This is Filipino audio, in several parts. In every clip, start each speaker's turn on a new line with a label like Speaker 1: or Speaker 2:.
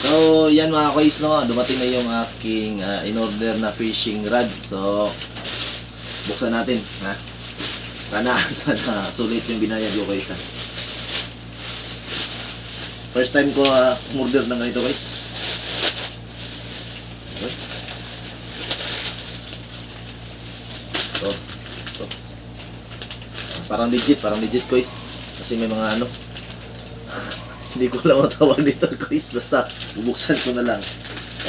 Speaker 1: So, yan mga kois, no? Dumating na yung aking in-order na fishing rod. So, buksan natin, ha? Sana sulit yung binayad ko, kois, ha? First time ko umorder ng ganito, kois. Okay. So. Parang legit, kois. Kasi may mga ano, hindi ko lang matawag dito, guys. Basta, bubuksan ko na lang.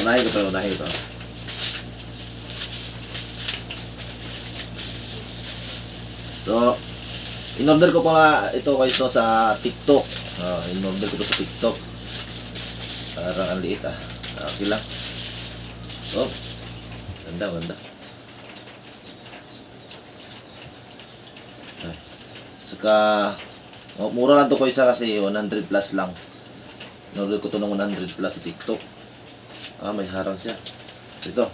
Speaker 1: Unahin ito. So, in-order ko pala ito, guys, no, sa TikTok. In-order ko ito sa TikTok. Parang ang liit, Okay lang. Oh, ganda. Saka, mura lang to ko isa kasi 100 plus lang. In-order ko to ng 100 plus sa TikTok. May harang siya. Ito.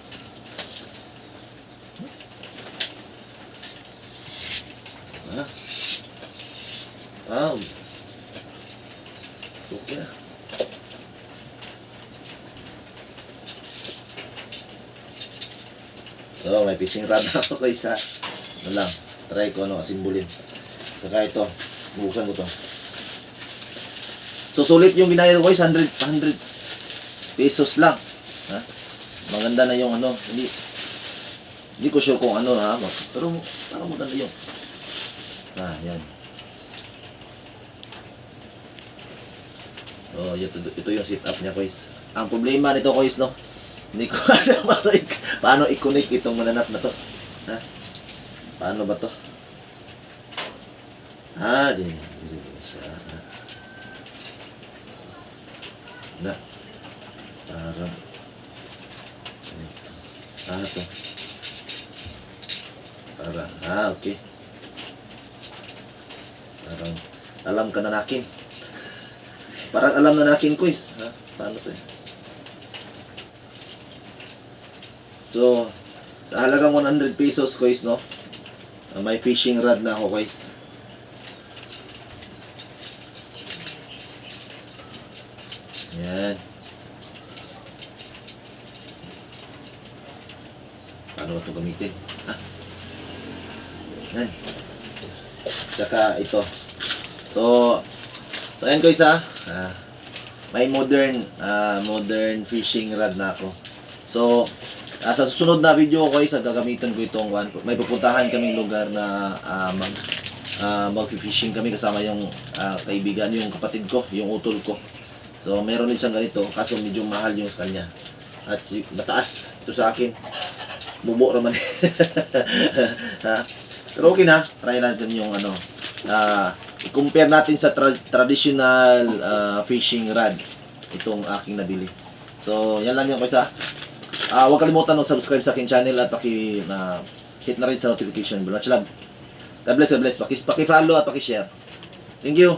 Speaker 1: Okay na. So, may fishing rod na ako isa. Ano lang, try ko asimbolin. Saka ito, buksan ko to. So, sulit yung binayad ko, 100 pesos lang. Maganda na yung hindi ko sure kung pero parang maganda yung yan. So, ito yung setup niya, guys. Ang problema nito, guys, no? Hindi ko alam paano i-connect itong mananap na to. Paano ba to? Dito siya. Okay. Parang alam ka na nakin. Parang alam na nakin, guys. Paano to? So, sa halagang 100 pesos, guys, no? May fishing rod na ako, guys. Yan. Paano ito gamitin? Yan. Tsaka ito. So ayan, guys, may modern fishing rod na ako. So, sa susunod na video ko, guys, gagamitin ko itong may pupuntahan kaming lugar na mag-fishing kami kasama yung kaibigan, yung kapatid ko, yung utol ko. So, meron din siyang ganito, kaso medyo mahal yung sa kanya. At mataas ito sa akin. Bubo naman. Pero okay na, try natin yung i-compare natin sa traditional fishing rod itong aking nabili. So, yan lang yung guys, huwag kalimutan mag-subscribe sa aking channel at hit na rin sa notification bell. Much love. God bless. Paki-follow at paki-share. Thank you.